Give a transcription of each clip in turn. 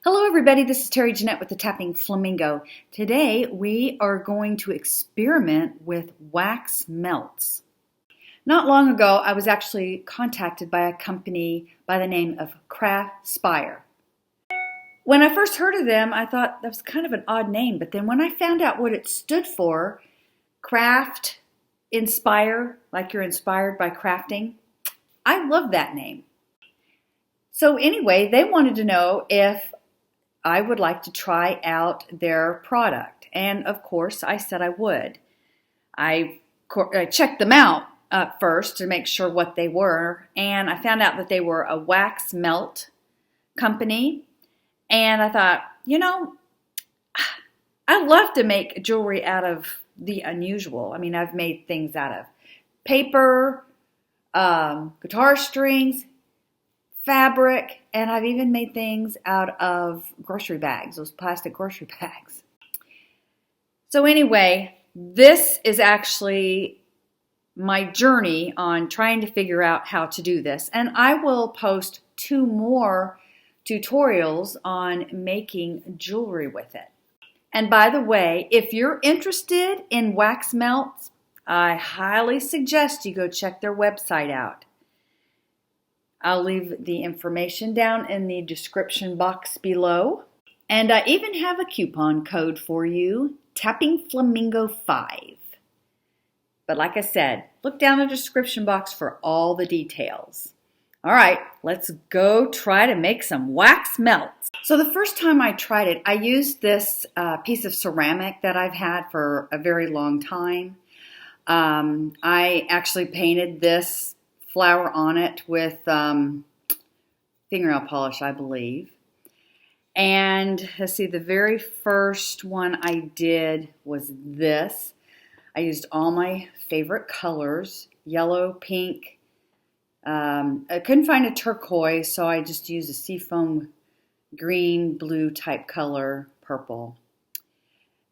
Hello everybody, this is Terry Jeanette with the Tapping Flamingo. Today we are going to experiment with wax melts. Not long ago I was actually contacted by a company by the name of Craspire. When I first heard of them I thought that was kind of an odd name, but then when I found out what it stood for, craft, inspire, like you're inspired by crafting, I love that name. So anyway, they wanted to know if I would like to try out their product. And of course, I said I would. I checked them out first to make sure what they were. And I found out that they were a wax melt company. And I thought, I love to make jewelry out of the unusual. I mean, I've made things out of paper, guitar strings, fabric, and I've even made things out of grocery bags, those plastic grocery bags. So anyway, this is actually my journey on trying to figure out how to do this. And I will post 2 more tutorials on making jewelry with it. And by the way, if you're interested in wax melts, I highly suggest you go check their website out. I'll leave the information down in the description box below. And I even have a coupon code for you, Tapping Flamingo 5. But like I said, look down the description box for all the details. All right, let's go try to make some wax melts. So the first time I tried it, I used this piece of ceramic that I've had for a very long time. I actually painted this flower on it with fingernail polish, I believe. And let's see, the very first one I did was this. I used all my favorite colors, yellow, pink. I couldn't find a turquoise, so I just used a seafoam green, blue type color, purple.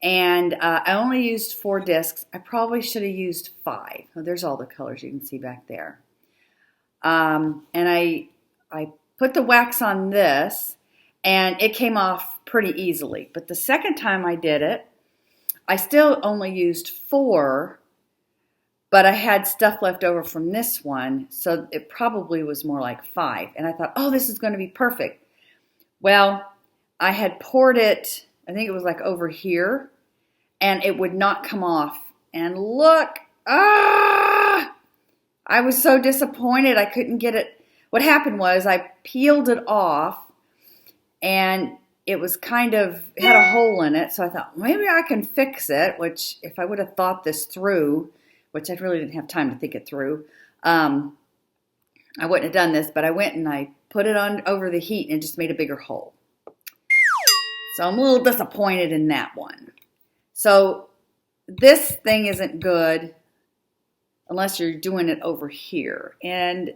And I only used 4 discs. I probably should have used 5. Oh, there's all the colors you can see back there. And I put the wax on this, and it came off pretty easily. But the second time I did it, I still only used 4, but I had stuff left over from this one, so it probably was more like 5. And I thought, oh, this is going to be perfect. Well, I had poured it, I think it was like over here, and it would not come off. And look, I was so disappointed I couldn't get it. What happened was I peeled it off and it was kind of, it had a hole in it. So I thought, maybe I can fix it, which if I would have thought this through, which I really didn't have time to think it through, I wouldn't have done this, but I went and I put it on over the heat and it just made a bigger hole. So I'm a little disappointed in that one. So this thing isn't good unless you're doing it over here. And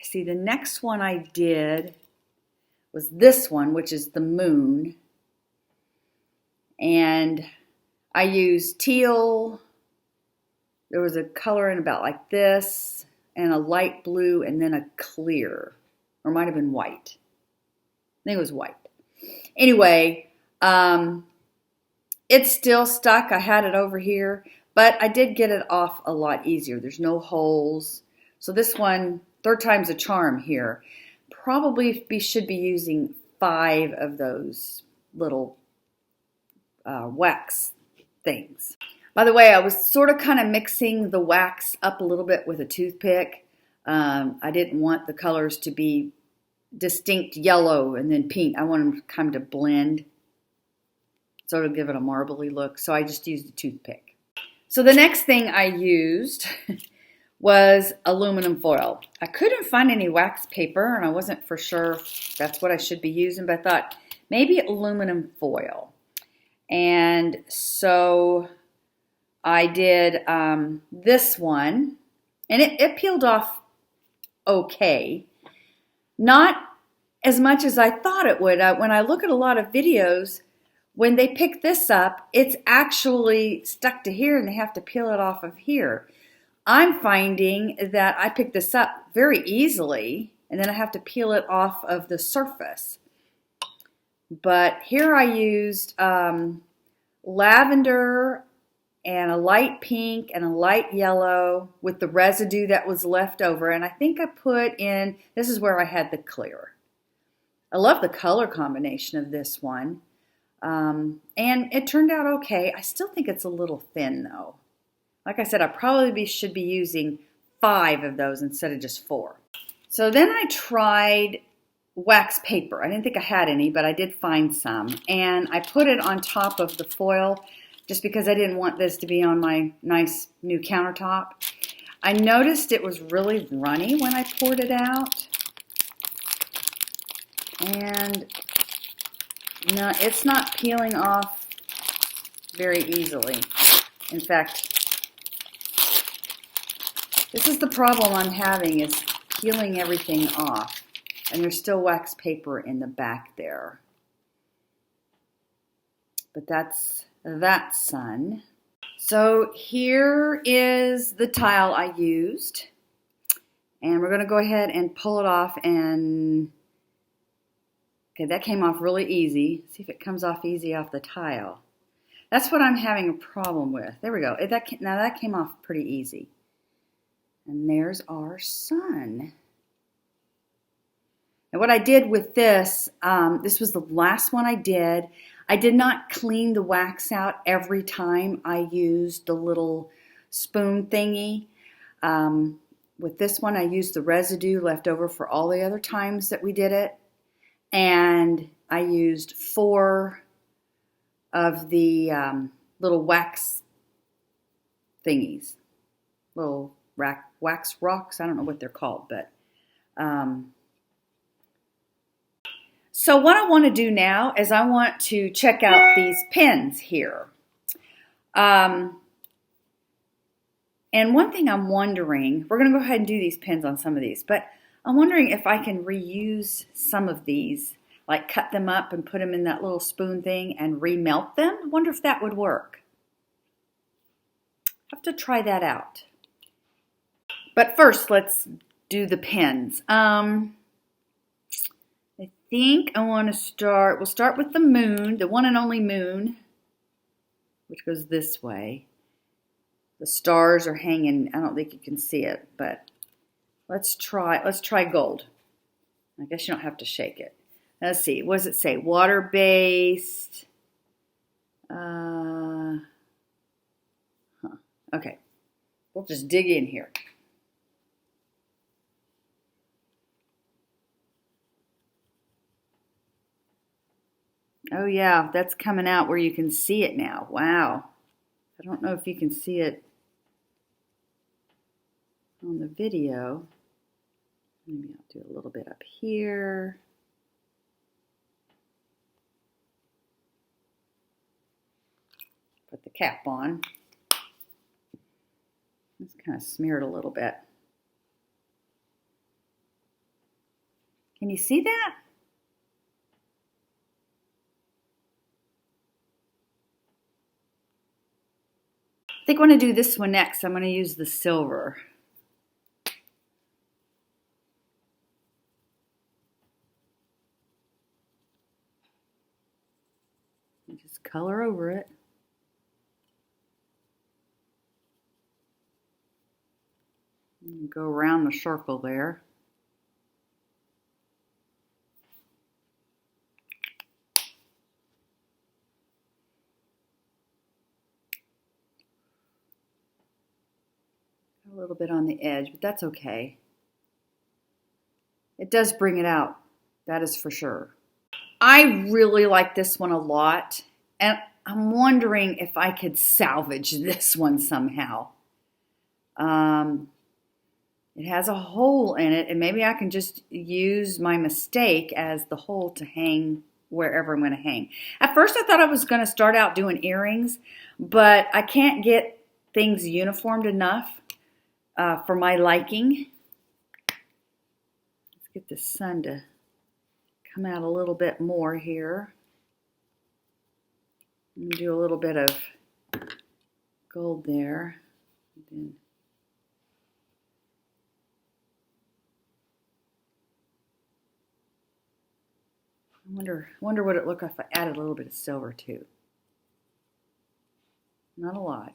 see, the next one I did was this one, which is the moon. And I used teal. There was a color in about like this, and a light blue, and then a clear. Or it might have been white. I think it was white. Anyway, it's still stuck. I had it over here. But I did get it off a lot easier. There's no holes. So this one, 3rd time's a charm here. Probably should be using 5 of those little wax things. By the way, I was sort of kind of mixing the wax up a little bit with a toothpick. I didn't want the colors to be distinct yellow and then pink. I want them kind of blend, sort of give it a marbly look. So I just used a toothpick. So the next thing I used was aluminum foil. I couldn't find any wax paper, and I wasn't for sure that's what I should be using, but I thought maybe aluminum foil. And so I did this one, and it peeled off okay. Not as much as I thought it would. When I look at a lot of videos, when they pick this up, it's actually stuck to here and they have to peel it off of here. I'm finding that I pick this up very easily and then I have to peel it off of the surface. But here I used lavender and a light pink and a light yellow with the residue that was left over. And I think I put in, this is where I had the clear. I love the color combination of this one. And it turned out okay. I still think it's a little thin though. Like I said, I probably should be using 5 of those instead of just 4. So then I tried wax paper. I didn't think I had any, but I did find some. And I put it on top of the foil just because I didn't want this to be on my nice new countertop. I noticed it was really runny when I poured it out. And no, it's not peeling off very easily. In fact, this is the problem I'm having, is peeling everything off. And there's still wax paper in the back there. But that's that sun. So here is the tile I used. And we're going to go ahead and pull it off. And okay, that came off really easy. See if it comes off easy off the tile. That's what I'm having a problem with. There we go. Now that came off pretty easy. And there's our sun. And what I did with this, this was the last one I did. I did not clean the wax out every time I used the little spoon thingy. With this one, I used the residue left over for all the other times that we did it. And I used 4 of the little wax thingies, little wax rocks. I don't know what they're called, but so what I want to do now is I want to check out these pins here. And one thing I'm wondering, we're going to go ahead and do these pins on some of these, but I'm wondering if I can reuse some of these, like cut them up and put them in that little spoon thing and remelt them. I wonder if that would work. I have to try that out. But first, let's do the pins. I think I want to start, we'll start with the moon, the one and only moon, which goes this way. The stars are hanging, I don't think you can see it, but let's try gold. I guess you don't have to shake it. Let's see, what does it say? Water-based. Okay, we'll just dig in here. Oh yeah, that's coming out where you can see it now. Wow. I don't know if you can see it on the video. Maybe I'll do a little bit up here. Put the cap on. It's kind of smeared a little bit. Can you see that? I think I want to do this one next. I'm going to use the silver. Just color over it. And go around the circle there. A little bit on the edge, but that's okay. It does bring it out, that is for sure. I really like this one a lot, and I'm wondering if I could salvage this one somehow. It has a hole in it, and maybe I can just use my mistake as the hole to hang wherever I'm going to hang. At first I thought I was going to start out doing earrings, but I can't get things uniformed enough for my liking. Let's get the sun to come out a little bit more here. Let me do a little bit of gold there. And then Wonder what it looked like if I added a little bit of silver too. Not a lot.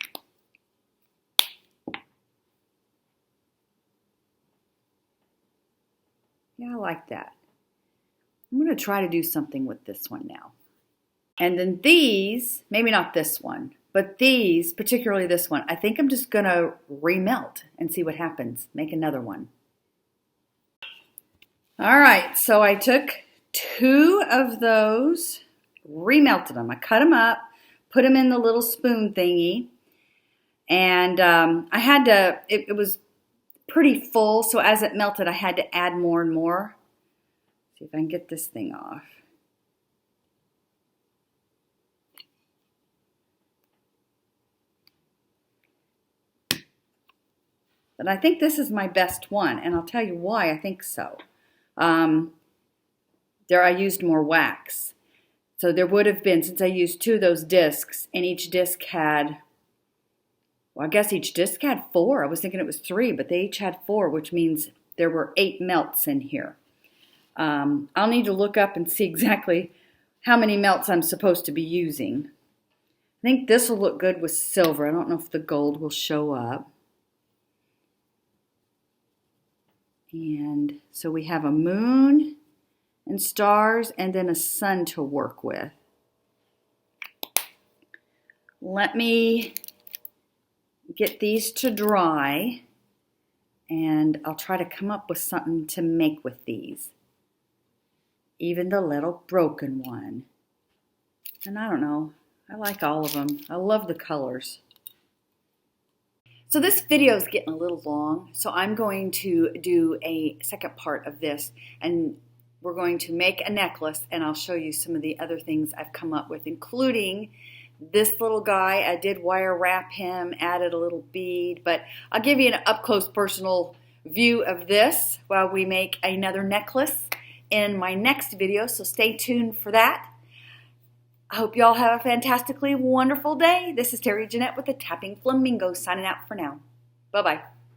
Yeah, I like that. I'm going to try to do something with this one now. And then these, maybe not this one, but these, particularly this one, I think I'm just going to remelt and see what happens. Make another one. All right, so I took 2 of those, remelted them. I cut them up, put them in the little spoon thingy, and I had to, it was pretty full, so as it melted, I had to add more and more. See if I can get this thing off. But I think this is my best one, and I'll tell you why I think so. There I used more wax. So there would have been, since I used 2 of those discs, and each disc had, well, I guess each disc had 4. I was thinking it was 3, but they each had 4, which means there were 8 melts in here. I'll need to look up and see exactly how many melts I'm supposed to be using. I think this will look good with silver. I don't know if the gold will show up. And so we have a moon and stars and then a sun to work with. Let me get these to dry and I'll try to come up with something to make with these. Even the little broken one. And I don't know, I like all of them. I love the colors. So this video is getting a little long, so I'm going to do a second part of this, and we're going to make a necklace, and I'll show you some of the other things I've come up with, including this little guy. I did wire wrap him, added a little bead, but I'll give you an up-close personal view of this while we make another necklace in my next video, so stay tuned for that. I hope you all have a fantastically wonderful day. This is Terry Jeanette with the Tapping Flamingo signing out for now. Bye-bye.